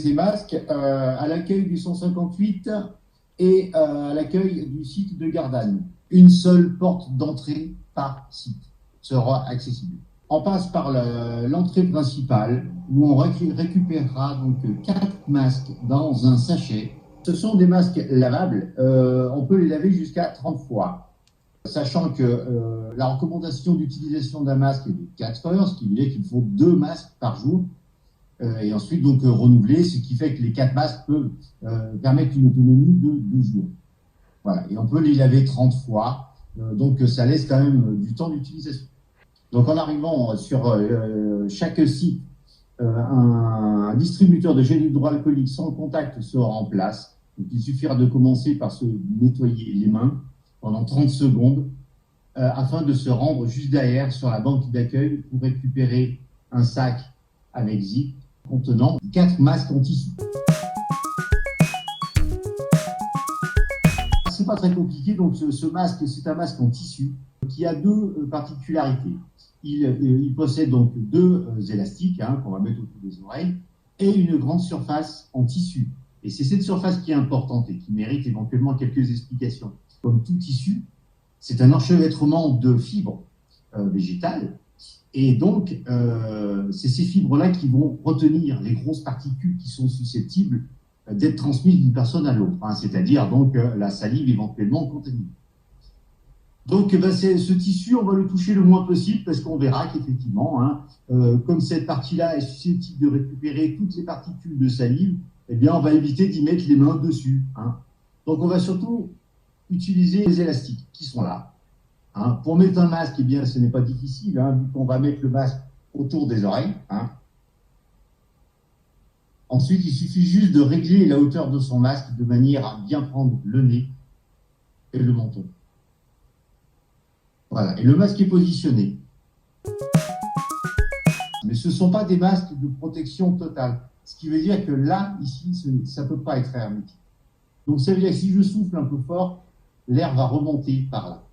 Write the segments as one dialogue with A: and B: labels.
A: ces masques à l'accueil du 158 et à l'accueil du site de Gardanne. Une seule porte d'entrée par site sera accessible. On passe par l'entrée principale où on récupérera donc 4 masques dans un sachet. Ce sont des masques lavables. On peut les laver jusqu'à 30 fois. Sachant que la recommandation d'utilisation d'un masque est de 4 heures, ce qui veut dire qu'il faut 2 masques par jour. Et ensuite donc renouveler, ce qui fait que les 4 masques peuvent permettre une autonomie de 2 jours. Voilà. Et on peut les laver 30 fois. Donc ça laisse quand même du temps d'utilisation. Donc en arrivant sur chaque site, un distributeur de gel hydroalcoolique sans contact sera en place. Donc il suffira de commencer par se nettoyer les mains pendant 30 secondes afin de se rendre juste derrière sur la banque d'accueil pour récupérer un sac avec zip contenant 4 masques en tissu. C'est pas très compliqué, donc ce masque, c'est un masque en tissu qui a 2 particularités. Il possède donc 2 élastiques qu'on va mettre autour des oreilles et une grande surface en tissu. Et c'est cette surface qui est importante et qui mérite éventuellement quelques explications. Comme tout tissu, c'est un enchevêtrement de fibres végétales. Et donc, c'est ces fibres-là qui vont retenir les grosses particules qui sont susceptibles d'être transmises d'une personne à l'autre, c'est-à-dire donc la salive éventuellement contaminée. Donc, ce tissu, on va le toucher le moins possible parce qu'on verra qu'effectivement, comme cette partie-là est susceptible de récupérer toutes les particules de salive, eh bien, on va éviter d'y mettre les mains dessus. Donc, on va surtout utiliser les élastiques qui sont là. Pour mettre un masque, eh bien, ce n'est pas difficile, vu qu'on va mettre le masque autour des oreilles. Ensuite, il suffit juste de régler la hauteur de son masque de manière à bien prendre le nez et le menton. Voilà, et le masque est positionné. Mais ce ne sont pas des masques de protection totale. Ce qui veut dire que là, ici, ça ne peut pas être hermétique. Donc ça veut dire que si je souffle un peu fort, l'air va remonter par là.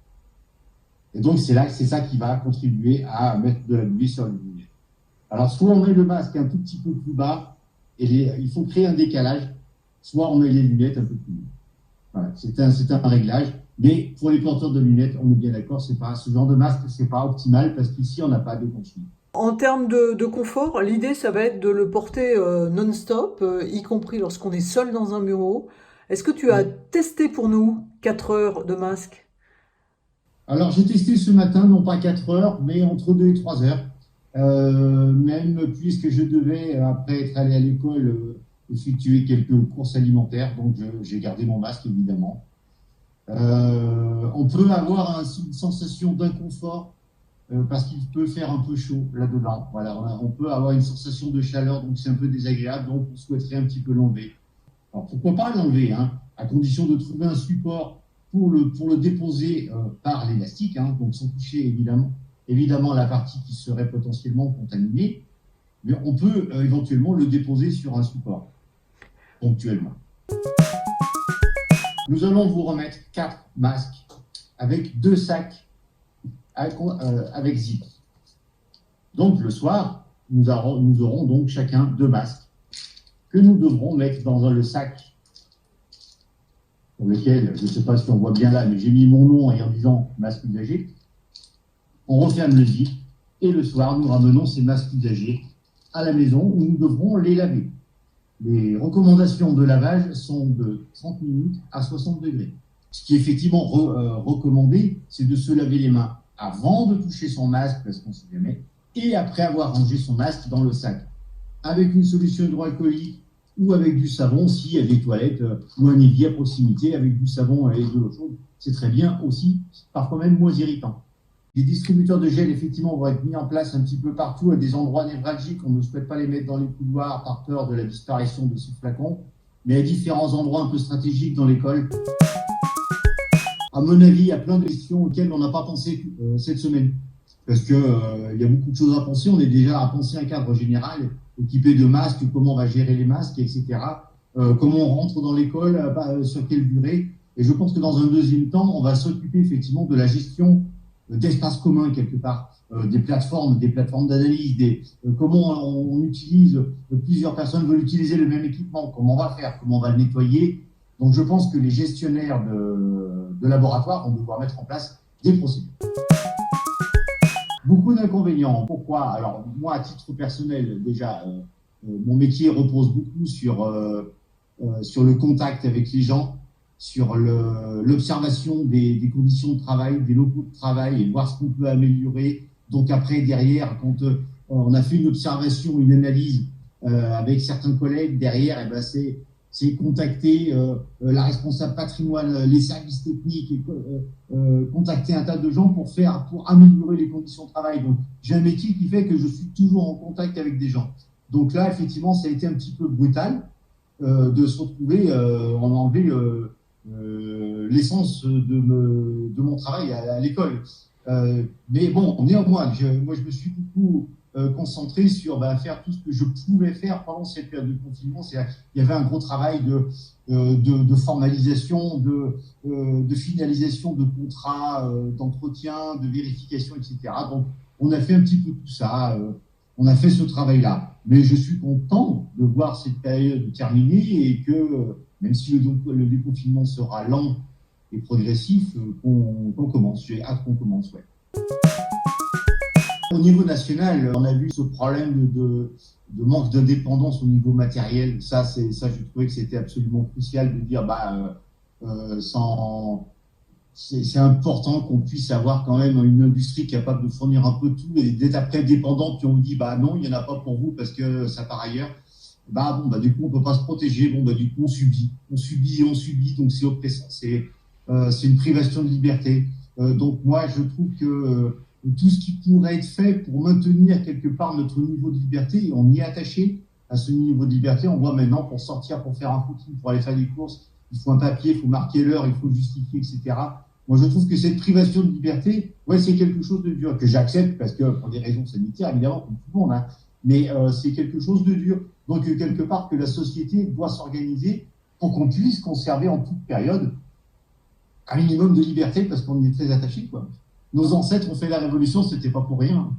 A: Et donc c'est ça qui va contribuer à mettre de la buée sur les lunettes. Alors soit on met le masque un tout petit peu plus bas, et il faut créer un décalage, soit on met les lunettes un peu plus haut. Voilà, c'est un réglage. Mais pour les porteurs de lunettes, on est bien d'accord, ce genre de masque, c'est pas optimal parce qu'ici, on n'a pas de consigne.
B: En termes de confort, l'idée, ça va être de le porter non-stop, y compris lorsqu'on est seul dans un bureau. Est-ce que tu as testé pour nous 4 heures de masque?
A: Alors, j'ai testé ce matin, non pas 4 heures, mais entre 2 et 3 heures. Même puisque je devais, après être allé à l'école, effectuer quelques courses alimentaires. Donc, j'ai gardé mon masque, évidemment. On peut avoir une sensation d'inconfort parce qu'il peut faire un peu chaud là-dedans. Voilà, on peut avoir une sensation de chaleur, donc c'est un peu désagréable, donc on souhaiterait un petit peu l'enlever. Alors pourquoi pas l'enlever, à condition de trouver un support pour le déposer par l'élastique, donc sans toucher évidemment la partie qui serait potentiellement contaminée, mais on peut éventuellement le déposer sur un support ponctuellement. Nous allons vous remettre 4 masques avec 2 sacs avec zip. Donc le soir, nous aurons donc chacun 2 masques que nous devrons mettre dans le sac pour lequel, je ne sais pas si on voit bien là, mais j'ai mis mon nom et en disant masque usagé. On referme le zip et le soir, nous ramenons ces masques usagés à la maison où nous devrons les laver. Les recommandations de lavage sont de 30 minutes à 60 degrés. Ce qui est effectivement recommandé, c'est de se laver les mains avant de toucher son masque, parce qu'on ne sait jamais, et après avoir rangé son masque dans le sac, avec une solution hydroalcoolique ou avec du savon, s'il y a des toilettes ou un évier à proximité avec du savon et de l'eau chaude. C'est très bien aussi, parfois même moins irritant. Les distributeurs de gel, effectivement, vont être mis en place un petit peu partout à des endroits névralgiques. On ne souhaite pas les mettre dans les couloirs par peur de la disparition de ces flacons, mais à différents endroits un peu stratégiques dans l'école. À mon avis, il y a plein de questions auxquelles on n'a pas pensé cette semaine. Parce qu'il y a beaucoup de choses à penser. On est déjà à penser un cadre général, équipé de masques, comment on va gérer les masques, etc. Comment on rentre dans l'école, sur quelle durée. Et je pense que dans un deuxième temps, on va s'occuper effectivement de la gestion d'espace commun quelque part, des plateformes d'analyse, comment on utilise, plusieurs personnes veulent utiliser le même équipement, comment on va faire, comment on va le nettoyer. Donc je pense que les gestionnaires de laboratoires vont devoir mettre en place des procédures. Beaucoup d'inconvénients. Pourquoi? Alors moi, à titre personnel, déjà, mon métier repose beaucoup sur le contact avec les gens, sur l'observation des conditions de travail, des locaux de travail et voir ce qu'on peut améliorer. Donc après, derrière, quand on a fait une observation, une analyse avec certains collègues, derrière, eh ben, c'est contacter la responsable patrimoine, les services techniques, et contacter un tas de gens pour améliorer les conditions de travail. Donc j'ai un métier qui fait que je suis toujours en contact avec des gens. Donc là, effectivement, ça a été un petit peu brutal de se retrouver, on a enlevé l'essence de mon travail à l'école. Mais bon, néanmoins, moi je me suis beaucoup concentré sur faire tout ce que je pouvais faire pendant cette période de confinement. Il y avait un gros travail de formalisation, de finalisation de contrats, d'entretien, de vérification, etc. Donc on a fait un petit peu tout ça. On a fait ce travail-là, mais je suis content de voir cette période terminée et que, même si le déconfinement sera lent et progressif, qu'on commence. J'ai hâte qu'on commence, ouais. Au niveau national, on a vu ce problème de manque d'indépendance au niveau matériel. Ça, je trouvais que c'était absolument crucial de dire, c'est important qu'on puisse avoir quand même une industrie capable de fournir un peu tout et d'être après dépendant, puis on vous dit non, il n'y en a pas pour vous parce que ça part ailleurs. Du coup on peut pas se protéger, du coup on subit, donc c'est oppressant, c'est une privation de liberté. Donc moi je trouve que tout ce qui pourrait être fait pour maintenir quelque part notre niveau de liberté, on y est attaché à ce niveau de liberté. On voit maintenant pour sortir, pour faire un footing, pour aller faire des courses, il faut un papier, il faut marquer l'heure, il faut justifier, etc. Moi, je trouve que cette privation de liberté, c'est quelque chose de dur, que j'accepte parce que pour des raisons sanitaires, évidemment, comme tout le monde, hein, mais c'est quelque chose de dur. Donc, quelque part, que la société doit s'organiser pour qu'on puisse conserver en toute période un minimum de liberté parce qu'on y est très attaché, quoi. Nos ancêtres ont fait la révolution, c'était pas pour rien.